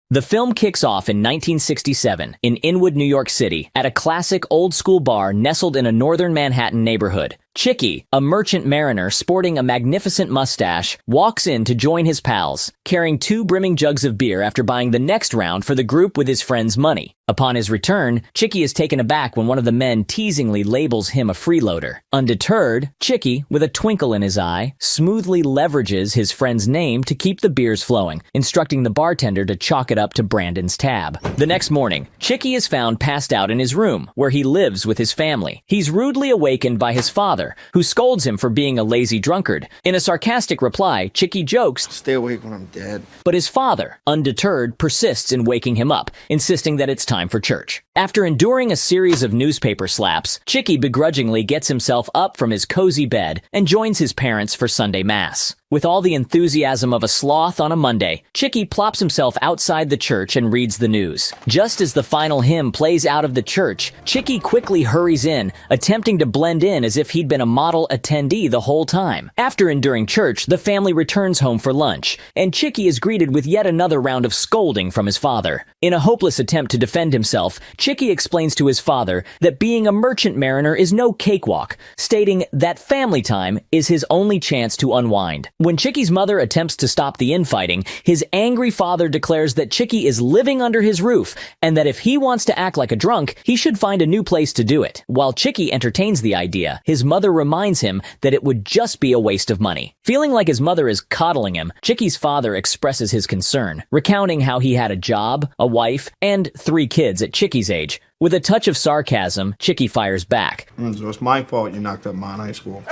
The film kicks off in 1967 in Inwood, New York City, at a classic old-school bar nestled in a northern Manhattan neighborhood. Chicky, a merchant mariner sporting a magnificent mustache, walks in to join his pals, carrying 2 brimming jugs of beer after buying the next round for the group with his friend's money. Upon his return, Chicky is taken aback when one of the men teasingly labels him a freeloader. Undeterred, Chicky, with a twinkle in his eye, smoothly leverages his friend's name to keep the beers flowing, instructing the bartender to chalk it up to Brandon's tab. The next morning, Chicky is found passed out in his room, where he lives with his family. He's rudely awakened by his father, who scolds him for being a lazy drunkard. In a sarcastic reply, Chicky jokes, "Stay awake when I'm dead." But his father, undeterred, persists in waking him up, insisting that it's time for church. After enduring a series of newspaper slaps, Chicky begrudgingly gets himself up from his cozy bed and joins his parents for Sunday Mass. With all the enthusiasm of a sloth on a Monday, Chicky plops himself outside the church and reads the news. Just as the final hymn plays out of the church, Chicky quickly hurries in, attempting to blend in as if he'd been a model attendee the whole time. After enduring church, the family returns home for lunch, and Chicky is greeted with yet another round of scolding from his father. In a hopeless attempt to defend himself, Chicky explains to his father that being a merchant mariner is no cakewalk, stating that family time is his only chance to unwind. When Chicky's mother attempts to stop the infighting, his angry father declares that Chicky is living under his roof and that if he wants to act like a drunk, he should find a new place to do it. While Chicky entertains the idea, his mother reminds him that it would just be a waste of money. Feeling like his mother is coddling him, Chicky's father expresses his concern, recounting how he had a job, a wife, and 3 kids at Chicky's age. With a touch of sarcasm, Chicky fires back. So it's my fault you knocked up Ma in high school.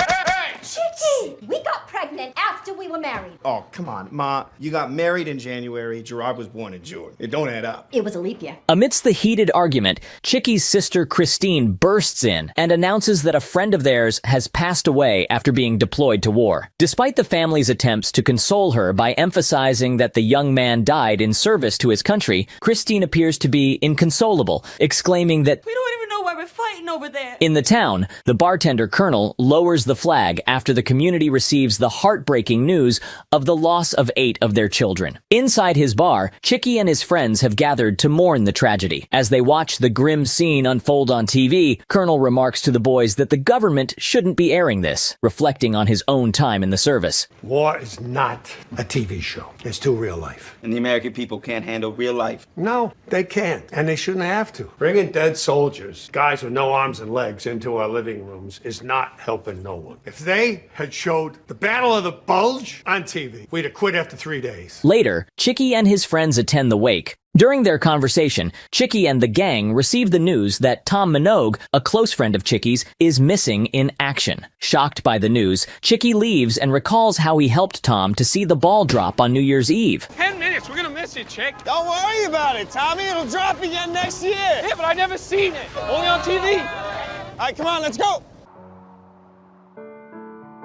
Chicky! We got pregnant after we were married. Oh, come on, Ma. You got married in January. Gerard was born in June. It don't add up. It was a leap year. Amidst the heated argument, Chicky's sister Christine bursts in and announces that a friend of theirs has passed away after being deployed to war. Despite the family's attempts to console her by emphasizing that the young man died in service to his country, Christine appears to be inconsolable, exclaiming that "We don't even know why we're fighting over there." In the town, the bartender Colonel lowers the flag after the community receives the heartbreaking news of the loss of 8 of their children. Inside his bar, Chicky and his friends have gathered to mourn the tragedy. As they watch the grim scene unfold on TV, Colonel remarks to the boys that the government shouldn't be airing this, reflecting on his own time in the service. War is not a TV show. It's too real life. And the American people can't handle real life. No, they can't, and they shouldn't have to. Bringing dead soldiers, guys with no arms and legs, into our living rooms is not helping no one. If they had showed the Battle of the Bulge on TV, we'd have quit after 3 days. Later, Chicky and his friends attend the wake. During their conversation, Chicky and the gang receive the news that Tom Minogue, a close friend of Chicky's, is missing in action. Shocked by the news, Chicky leaves and recalls how he helped Tom to see the ball drop on New Year's Eve. 10 minutes, we're gonna miss it, Chick. Don't worry about it, Tommy. It'll drop again next year. Yeah, but I never seen it. Only on TV. All right, come on, let's go.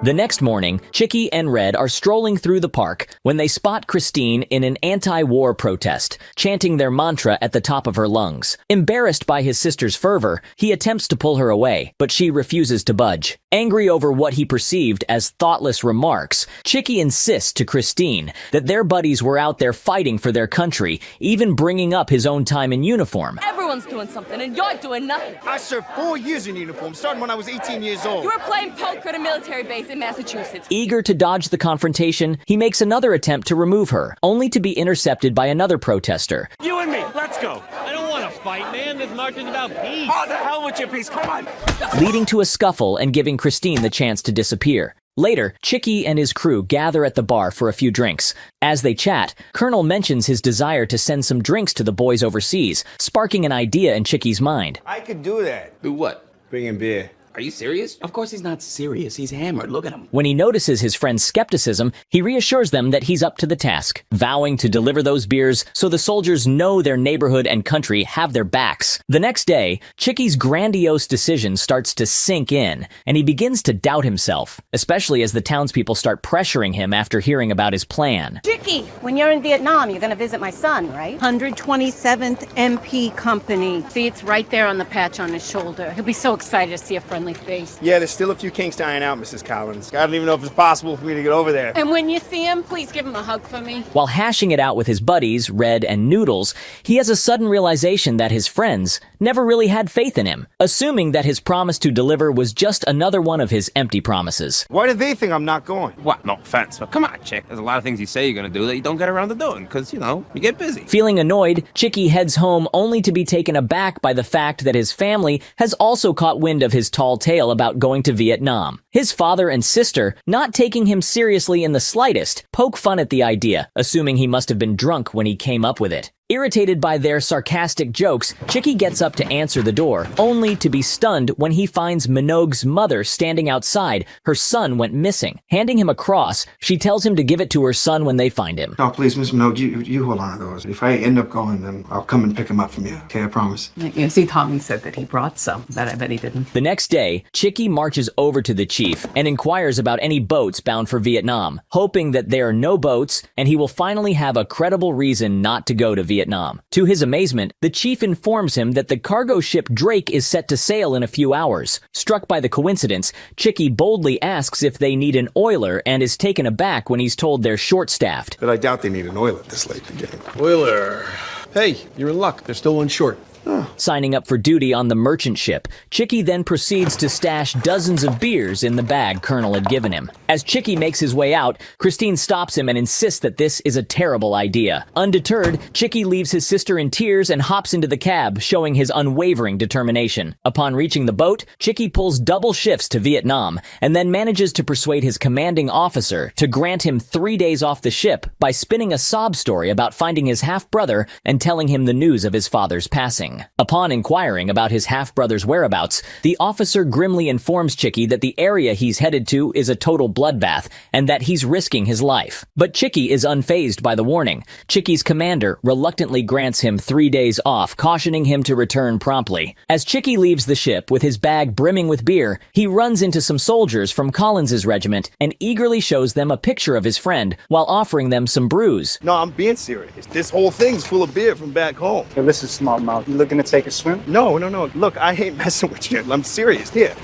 The next morning, Chicky and Red are strolling through the park when they spot Christine in an anti-war protest, chanting their mantra at the top of her lungs. Embarrassed by his sister's fervor, he attempts to pull her away, but she refuses to budge. Angry over what he perceived as thoughtless remarks, Chicky insists to Christine that their buddies were out there fighting for their country, even bringing up his own time in uniform. Everyone's doing something, and you're doing nothing. I served 4 years in uniform, starting when I was 18 years old. You were playing poker at a military base in Massachusetts. Eager to dodge the confrontation, he makes another attempt to remove her, only to be intercepted by another protester. You and me, let's go. I don't want to fight, man. This march is about peace. Oh, the hell with your peace. Come on. Leading to a scuffle and giving Christine the chance to disappear. Later, Chicky and his crew gather at the bar for a few drinks. As they chat, Colonel mentions his desire to send some drinks to the boys overseas, sparking an idea in Chicky's mind. I could do that. Do what? Bring in beer. Are you serious? Of course he's not serious. He's hammered. Look at him. When he notices his friend's skepticism, he reassures them that he's up to the task, vowing to deliver those beers so the soldiers know their neighborhood and country have their backs. The next day, Chicky's grandiose decision starts to sink in, and he begins to doubt himself, especially as the townspeople start pressuring him after hearing about his plan. Chicky, when you're in Vietnam, you're gonna visit my son, right? 127th MP Company. See, it's right there on the patch on his shoulder. He'll be so excited to see a friend friendly face. Yeah, there's still a few kinks to iron out, Mrs. Collins. I don't even know if it's possible for me to get over there. And when you see him, please give him a hug for me. While hashing it out with his buddies, Red and Noodles, he has a sudden realization that his friends never really had faith in him, assuming that his promise to deliver was just another one of his empty promises. Why do they think I'm not going? What? No offense, but come on, chick. There's a lot of things you say you're gonna do that you don't get around to doing, because, you know, you get busy. Feeling annoyed, Chicky heads home only to be taken aback by the fact that his family has also caught wind of his tall tale about going to Vietnam. His father and sister, not taking him seriously in the slightest, poke fun at the idea, assuming he must have been drunk when he came up with it. Irritated by their sarcastic jokes, Chicky gets up to answer the door, only to be stunned when he finds Minogue's mother standing outside. Her son went missing. Handing him a cross, she tells him to give it to her son when they find him. No, please, Miss Minogue, you hold on to those. If I end up going, then I'll come and pick him up from you. Okay, I promise. Yes, he Tommy said that he brought some, but I bet he didn't. The next day, Chicky marches over to the chief and inquires about any boats bound for Vietnam, hoping that there are no boats and he will finally have a credible reason not to go to Vietnam. To his amazement, the chief informs him that the cargo ship Drake is set to sail in a few hours. Struck by the coincidence, Chicky boldly asks if they need an oiler and is taken aback when he's told they're short-staffed. But I doubt they need an oiler this late in the game. Oiler. Hey, you're in luck. There's still one short. Signing up for duty on the merchant ship, Chicky then proceeds to stash dozens of beers in the bag Colonel had given him. As Chicky makes his way out, Christine stops him and insists that this is a terrible idea. Undeterred, Chicky leaves his sister in tears and hops into the cab, showing his unwavering determination. Upon reaching the boat, Chicky pulls double shifts to Vietnam, and then manages to persuade his commanding officer to grant him 3 days off the ship by spinning a sob story about finding his half-brother and telling him the news of his father's passing. Upon inquiring about his half-brother's whereabouts, the officer grimly informs Chicky that the area he's headed to is a total bloodbath and that he's risking his life. But Chicky is unfazed by the warning. Chicky's commander reluctantly grants him 3 days off, cautioning him to return promptly. As Chicky leaves the ship with his bag brimming with beer, he runs into some soldiers from Collins's regiment and eagerly shows them a picture of his friend while offering them some brews. No, I'm being serious. This whole thing's full of beer from back home. Hey, listen, smart mouth. You looking to take a swim? No. Look, I ain't messing with you. I'm serious. Here.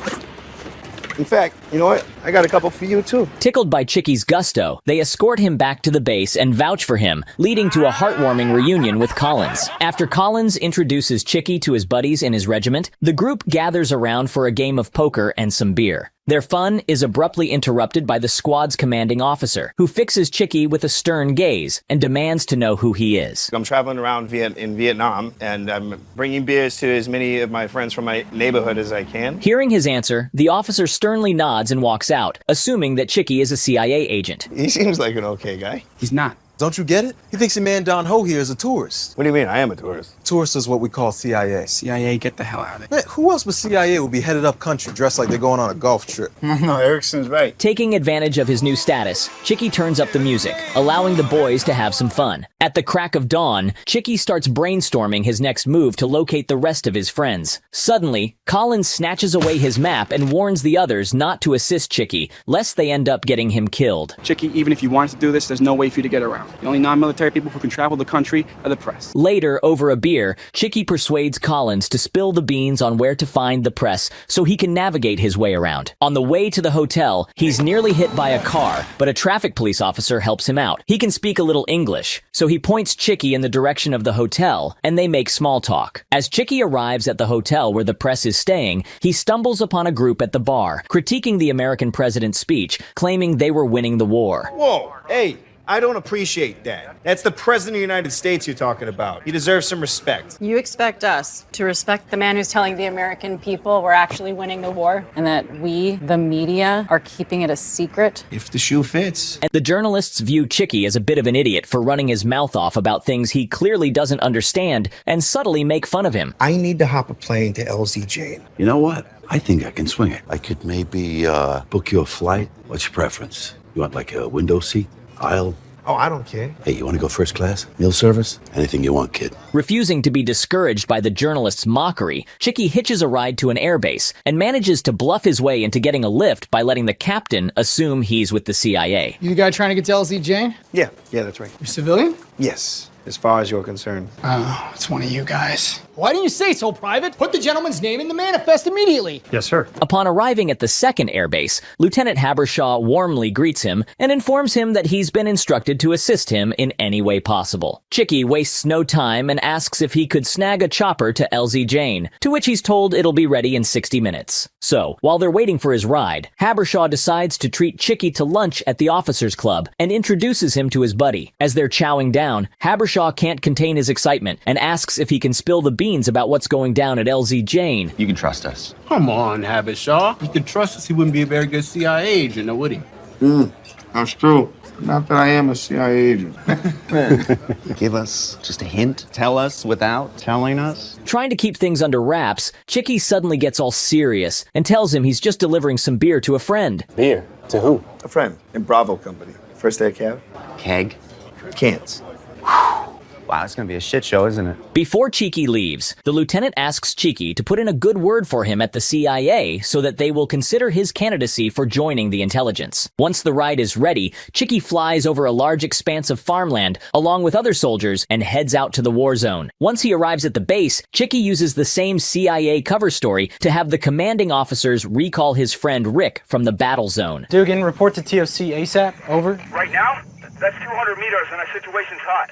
In fact, you know what? I got a couple for you, too. Tickled by Chicky's gusto, they escort him back to the base and vouch for him, leading to a heartwarming reunion with Collins. After Collins introduces Chicky to his buddies in his regiment, the group gathers around for a game of poker and some beer. Their fun is abruptly interrupted by the squad's commanding officer, who fixes Chicky with a stern gaze and demands to know who he is. I'm traveling around in Vietnam, and I'm bringing beers to as many of my friends from my neighborhood as I can. Hearing his answer, the officer sternly nods and walks out, assuming that Chicky is a CIA agent. He seems like an okay guy. He's not. Don't you get it? He thinks your man Don Ho here is a tourist. What do you mean? I am a tourist. Tourist is what we call CIA. CIA, get the hell out of it. Man, who else but CIA would be headed up country dressed like they're going on a golf trip? No, Erickson's right. Taking advantage of his new status, Chicky turns up the music, allowing the boys to have some fun. At the crack of dawn, Chicky starts brainstorming his next move to locate the rest of his friends. Suddenly, Collins snatches away his map and warns the others not to assist Chicky, lest they end up getting him killed. Chicky, even if you wanted to do this, there's no way for you to get around. The only non-military people who can travel the country are the press. Later, over a beer, Chicky persuades Collins to spill the beans on where to find the press so he can navigate his way around. On the way to the hotel, he's nearly hit by a car, but a traffic police officer helps him out. He can speak a little English, so he points Chicky in the direction of the hotel, and they make small talk. As Chicky arrives at the hotel where the press is staying, he stumbles upon a group at the bar, critiquing the American president's speech, claiming they were winning the war. Whoa, hey. I don't appreciate that. That's the President of the United States you're talking about. He deserves some respect. You expect us to respect the man who's telling the American people we're actually winning the war and that we, the media, are keeping it a secret? If the shoe fits. And the journalists view Chicky as a bit of an idiot for running his mouth off about things he clearly doesn't understand and subtly make fun of him. I need to hop a plane to LZJ. You know what? I think I can swing it. I could maybe book you a flight. What's your preference? You want like a window seat? Aisle? Oh, I don't care. Hey, you want to go first class? Meal service? Anything you want, kid. Refusing to be discouraged by the journalist's mockery, Chicky hitches a ride to an airbase and manages to bluff his way into getting a lift by letting the captain assume he's with the CIA. You the guy trying to get to LZJ? Yeah, that's right. You're civilian? Yes, as far as you're concerned. Oh, it's one of you guys. Why didn't you say so, Private? Put the gentleman's name in the manifest immediately. Yes, sir. Upon arriving at the second airbase, Lieutenant Habershaw warmly greets him and informs him that he's been instructed to assist him in any way possible. Chicky wastes no time and asks if he could snag a chopper to LZ Jane, to which he's told it'll be ready in 60 minutes. So, while they're waiting for his ride, Habershaw decides to treat Chicky to lunch at the officers' club and introduces him to his buddy. As they're chowing down, Habershaw can't contain his excitement and asks if he can spill the beans about what's going down at LZ Jane. You can trust us. Come on, Habershaw. You can trust us. He wouldn't be a very good CIA agent, would he? That's true. Not that I am a CIA agent. Give us just a hint. Tell us without telling us. Trying to keep things under wraps, Chicky suddenly gets all serious and tells him he's just delivering some beer to a friend. Beer? To who? A friend in Bravo Company. First day of cab? Keg? Cans. Wow, it's gonna be a shit show, isn't it? Before Cheeky leaves, the lieutenant asks Cheeky to put in a good word for him at the CIA so that they will consider his candidacy for joining the intelligence. Once the ride is ready, Cheeky flies over a large expanse of farmland along with other soldiers and heads out to the war zone. Once he arrives at the base, Cheeky uses the same CIA cover story to have the commanding officers recall his friend Rick from the battle zone. Dugan, report to TOC ASAP. Over. Right now? That's 200 meters and our situation's hot.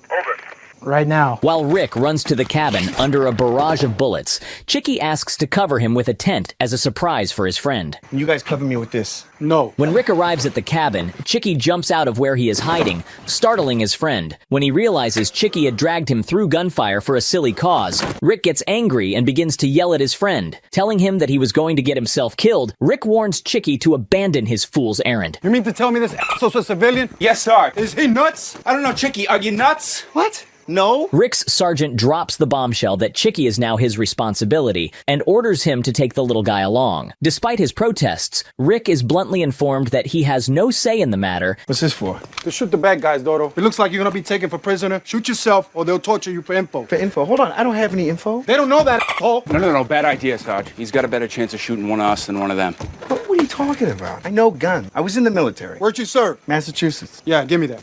Over. Right now. While Rick runs to the cabin under a barrage of bullets, Chicky asks to cover him with a tent as a surprise for his friend. You guys cover me with this. No. When Rick arrives at the cabin, Chicky jumps out of where he is hiding, startling his friend. When he realizes Chicky had dragged him through gunfire for a silly cause, Rick gets angry and begins to yell at his friend. Telling him that he was going to get himself killed, Rick warns Chicky to abandon his fool's errand. You mean to tell me this asshole's a civilian? Yes, sir. Is he nuts? I don't know, Chicky. Are you nuts? What? No. Rick's sergeant drops the bombshell that Chicky is now his responsibility and orders him to take the little guy along. Despite his protests, Rick is bluntly informed that he has no say in the matter. What's this for? To shoot the bad guys, Dodo. It looks like you're gonna be taken for prisoner. Shoot yourself or they'll torture you for info. For info? Hold on, I don't have any info. They don't know that, asshole. No. Bad idea, Sarge. He's got a better chance of shooting one of us than one of them. What are you talking about? I know guns. I was in the military. Where'd you serve? Massachusetts. Yeah, give me that.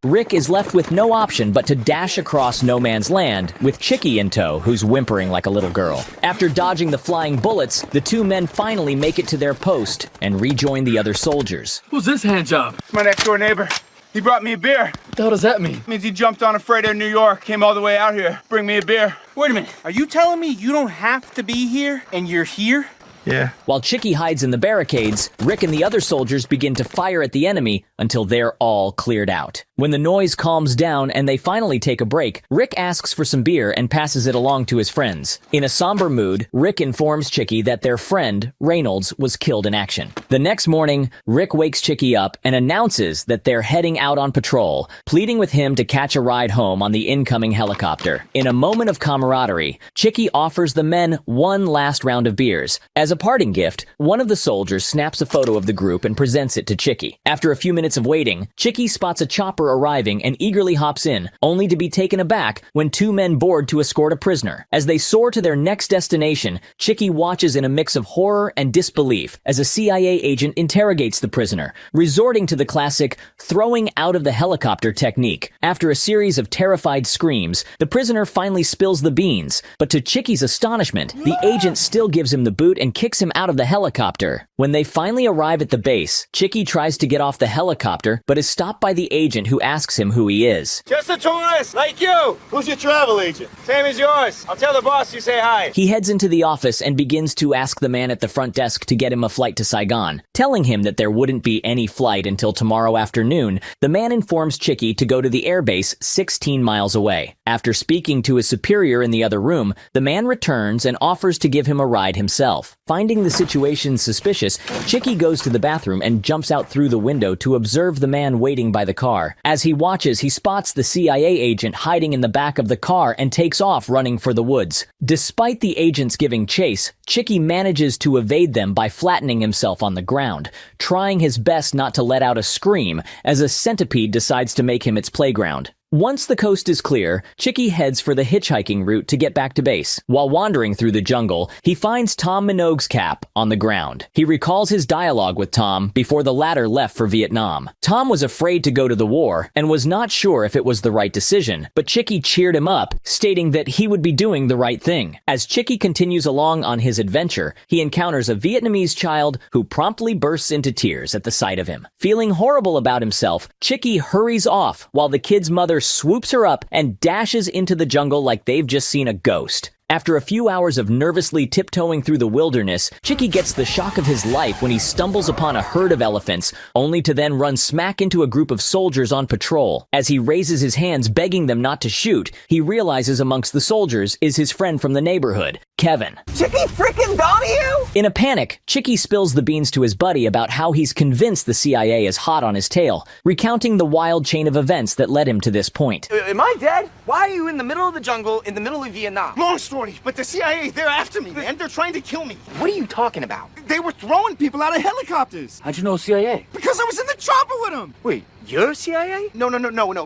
Rick is left with no option but to dash across no man's land with Chicky in tow, who's whimpering like a little girl. After dodging the flying bullets, the two men finally make it to their post and rejoin the other soldiers. Who's this hand job? It's my next door neighbor. He brought me a beer. What the hell does that mean? It means he jumped on a freighter in New York, came all the way out here, bring me a beer. Wait a minute. Are you telling me you don't have to be here and you're here? Yeah. While Chicky hides in the barricades, Rick and the other soldiers begin to fire at the enemy until they're all cleared out. When the noise calms down and they finally take a break, Rick asks for some beer and passes it along to his friends. In a somber mood, Rick informs Chicky that their friend, Reynolds, was killed in action. The next morning, Rick wakes Chicky up and announces that they're heading out on patrol, pleading with him to catch a ride home on the incoming helicopter. In a moment of camaraderie, Chicky offers the men one last round of beers. As a parting gift, one of the soldiers snaps a photo of the group and presents it to Chicky. After a few minutes of waiting, Chicky spots a chopper arriving and eagerly hops in, only to be taken aback when two men board to escort a prisoner. As they soar to their next destination, Chicky watches in a mix of horror and disbelief as a CIA agent interrogates the prisoner, resorting to the classic throwing out of the helicopter technique. After a series of terrified screams, the prisoner finally spills the beans, but to Chicky's astonishment, the agent still gives him the boot and kicks him out of the helicopter. When they finally arrive at the base, Chicky tries to get off the helicopter, but is stopped by the agent who asks him who he is. Just a tourist, like you. Who's your travel agent? Same as yours. I'll tell the boss you say hi. He heads into the office and begins to ask the man at the front desk to get him a flight to Saigon. Telling him that there wouldn't be any flight until tomorrow afternoon, the man informs Chicky to go to the airbase 16 miles away. After speaking to his superior in the other room, the man returns and offers to give him a ride himself. Finding the situation suspicious, Chicky goes to the bathroom and jumps out through the window to observe the man waiting by the car. As he watches, he spots the CIA agent hiding in the back of the car and takes off running for the woods. Despite the agents giving chase, Chicky manages to evade them by flattening himself on the ground, trying his best not to let out a scream as a centipede decides to make him its playground. Once the coast is clear, Chicky heads for the hitchhiking route to get back to base. While wandering through the jungle, he finds Tom Minogue's cap on the ground. He recalls his dialogue with Tom before the latter left for Vietnam. Tom was afraid to go to the war and was not sure if it was the right decision, but Chicky cheered him up, stating that he would be doing the right thing. As Chicky continues along on his adventure, he encounters a Vietnamese child who promptly bursts into tears at the sight of him. Feeling horrible about himself, Chicky hurries off while the kid's mother swoops her up and dashes into the jungle like they've just seen a ghost. After a few hours of nervously tiptoeing through the wilderness, Chicky gets the shock of his life when he stumbles upon a herd of elephants, only to then run smack into a group of soldiers on patrol. As he raises his hands begging them not to shoot, he realizes amongst the soldiers is his friend from the neighborhood, Kevin. Chicky frickin' Donahue? In a panic, Chicky spills the beans to his buddy about how he's convinced the CIA is hot on his tail, recounting the wild chain of events that led him to this point. Am I dead? Why are you in the middle of the jungle, in the middle of Vietnam? Long story, but the CIA, they're after me, man. They're trying to kill me. What are you talking about? They were throwing people out of helicopters. How'd you know CIA? Because I was in the chopper with them. Wait, you're CIA? No.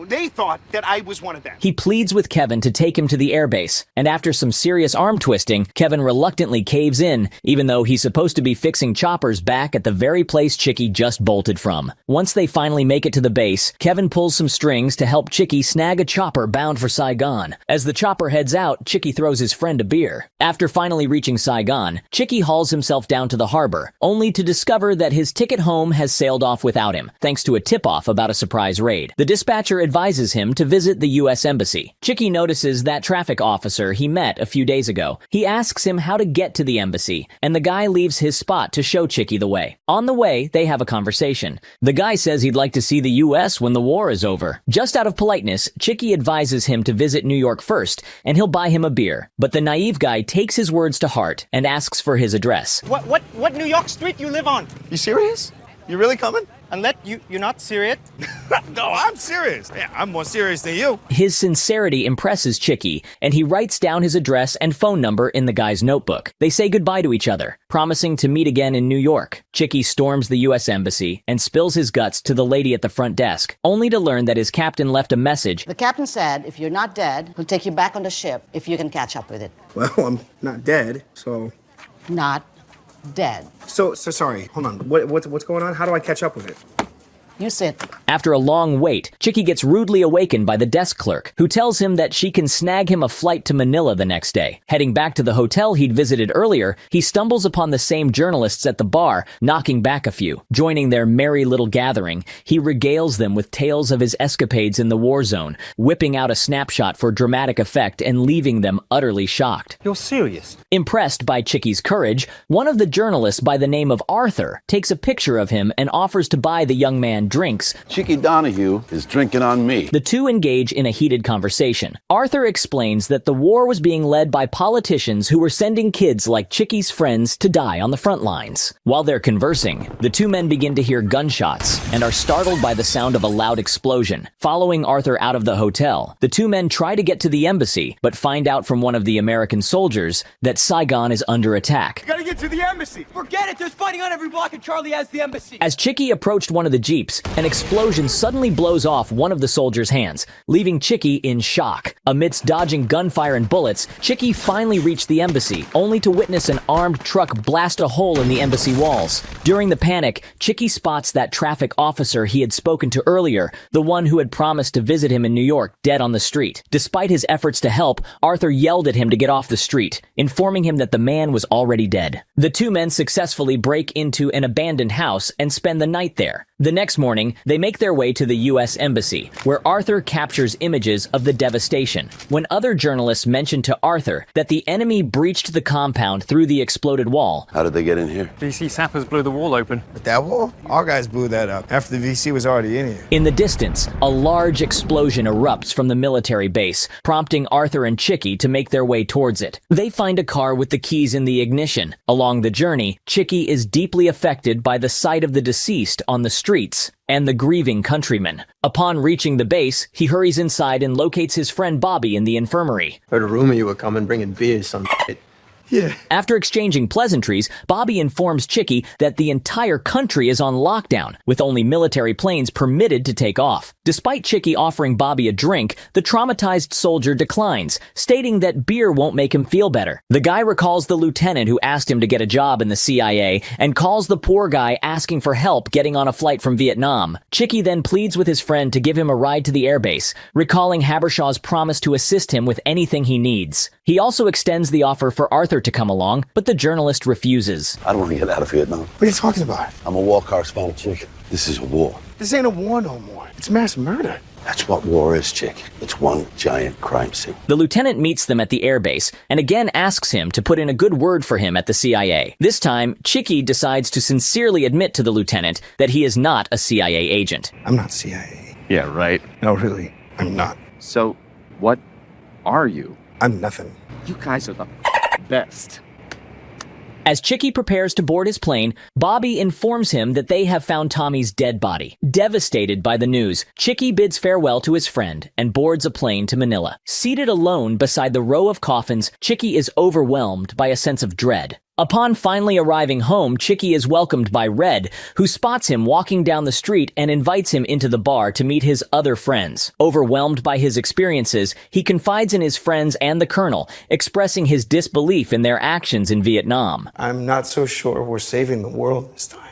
They thought that I was one of them. He pleads with Kevin to take him to the airbase, and after some serious arm twisting, Kevin reluctantly caves in, even though he's supposed to be fixing choppers back at the very place Chicky just bolted from. Once they finally make it to the base, Kevin pulls some strings to help Chicky snag a chopper bound for Saigon. As the chopper heads out, Chicky throws his friend a beer. After finally reaching Saigon, Chicky hauls himself down to the harbor, only to discover that his ticket home has sailed off without him, thanks to a tip-off about a surprise raid. The dispatcher advises him to visit the U.S. Embassy. Chicky notices that traffic officer he met a few days ago. He asks him how to get to the embassy, and the guy leaves his spot to show Chicky the way. On the way, they have a conversation. The guy says he'd like to see the U.S. when the war is over. Just out of politeness, Chicky advises him to visit New York first, and he'll buy him a beer. But the naive guy takes his words to heart and asks for his address. What New York street you live on? You serious? You really coming? Unless you're not serious. No, I'm serious. Yeah, I'm more serious than you. His sincerity impresses Chicky, and he writes down his address and phone number in the guy's notebook. They say goodbye to each other, promising to meet again in New York. Chicky storms the U.S. Embassy and spills his guts to the lady at the front desk, only to learn that his captain left a message. The captain said if you're not dead, he'll take you back on the ship if you can catch up with it. Well, I'm not dead, so... Not dead. So sorry. Hold on. What's going on? How do I catch up with it? You sit. After a long wait, Chicky gets rudely awakened by the desk clerk, who tells him that she can snag him a flight to Manila the next day. Heading back to the hotel he'd visited earlier, he stumbles upon the same journalists at the bar, knocking back a few. Joining their merry little gathering, he regales them with tales of his escapades in the war zone, whipping out a snapshot for dramatic effect and leaving them utterly shocked. You're serious? Impressed by Chicky's courage, one of the journalists by the name of Arthur takes a picture of him and offers to buy the young man drinks. Chicky Donahue is drinking on me. The two engage in a heated conversation. Arthur explains that the war was being led by politicians who were sending kids like Chicky's friends to die on the front lines. While they're conversing, the two men begin to hear gunshots and are startled by the sound of a loud explosion. Following Arthur out of the hotel, the two men try to get to the embassy, but find out from one of the American soldiers that Saigon is under attack. You gotta get to the embassy. Forget it. There's fighting on every block and Charlie has the embassy. As Chicky approached one of the jeeps, an explosion suddenly blows off one of the soldiers' hands, leaving Chicky in shock. Amidst dodging gunfire and bullets, Chicky finally reached the embassy, only to witness an armed truck blast a hole in the embassy walls. During the panic, Chicky spots that traffic officer he had spoken to earlier, the one who had promised to visit him in New York, dead on the street. Despite his efforts to help, Arthur yelled at him to get off the street, informing him that the man was already dead. The two men successfully break into an abandoned house and spend the night there. The next morning, they make their way to the U.S. Embassy, where Arthur captures images of the devastation. When other journalists mention to Arthur that the enemy breached the compound through the exploded wall. How did they get in here? VC sappers blew the wall open. With that wall? Our guys blew that up after the VC was already in here. In the distance, a large explosion erupts from the military base, prompting Arthur and Chicky to make their way towards it. They find a car with the keys in the ignition. Along the journey, Chicky is deeply affected by the sight of the deceased on the streets and the grieving countrymen. Upon reaching the base, he hurries inside and locates his friend Bobby in the infirmary. Heard a rumor you were coming bringing beers, some shit. Yeah. After exchanging pleasantries, Bobby informs Chicky that the entire country is on lockdown, with only military planes permitted to take off. Despite Chicky offering Bobby a drink, the traumatized soldier declines, stating that beer won't make him feel better. The guy recalls the lieutenant who asked him to get a job in the CIA and calls the poor guy asking for help getting on a flight from Vietnam. Chicky then pleads with his friend to give him a ride to the airbase, recalling Habershaw's promise to assist him with anything he needs. He also extends the offer for Arthur to come along, but the journalist refuses. I don't want to get out of Vietnam. What are you talking about? I'm a war correspondent, chick. This is a war. This ain't a war no more. It's mass murder. That's what war is, chick. It's one giant crime scene. The lieutenant meets them at the airbase and again asks him to put in a good word for him at the CIA. This time, Chicky decides to sincerely admit to the lieutenant that he is not a CIA agent. I'm not CIA. Yeah, right. No, really, I'm not. So, what are you? I'm nothing. You guys are the best. As Chicky prepares to board his plane, Bobby informs him that they have found Tommy's dead body. Devastated by the news, Chicky bids farewell to his friend and boards a plane to Manila. Seated alone beside the row of coffins, Chicky is overwhelmed by a sense of dread. Upon finally arriving home, Chicky is welcomed by Red, who spots him walking down the street and invites him into the bar to meet his other friends. Overwhelmed by his experiences, he confides in his friends and the Colonel, expressing his disbelief in their actions in Vietnam. I'm not so sure we're saving the world this time.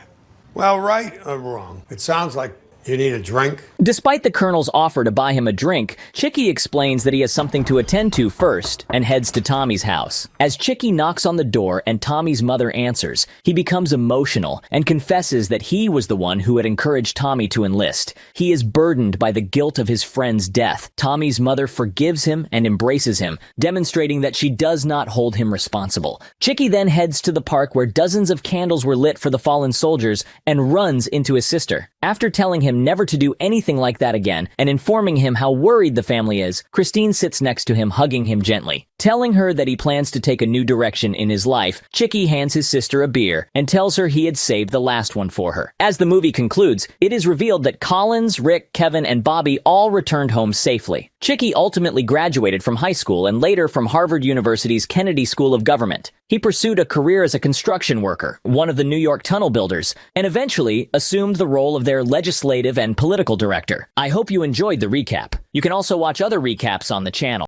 Well, right or wrong, it sounds like you need a drink. Despite the Colonel's offer to buy him a drink, Chicky explains that he has something to attend to first and heads to Tommy's house. As Chicky knocks on the door and Tommy's mother answers, he becomes emotional and confesses that he was the one who had encouraged Tommy to enlist. He is burdened by the guilt of his friend's death. Tommy's mother forgives him and embraces him, demonstrating that she does not hold him responsible. Chicky then heads to the park where dozens of candles were lit for the fallen soldiers and runs into his sister. After telling him never to do anything like that again and informing him how worried the family is, Christine sits next to him, hugging him gently. Telling her that he plans to take a new direction in his life, Chicky hands his sister a beer and tells her he had saved the last one for her. As the movie concludes, it is revealed that Collins, Rick, Kevin, and Bobby all returned home safely. Chicky ultimately graduated from high school and later from Harvard University's Kennedy School of Government. He pursued a career as a construction worker, one of the New York tunnel builders, and eventually assumed the role of their legislative and political director. I hope you enjoyed the recap. You can also watch other recaps on the channel.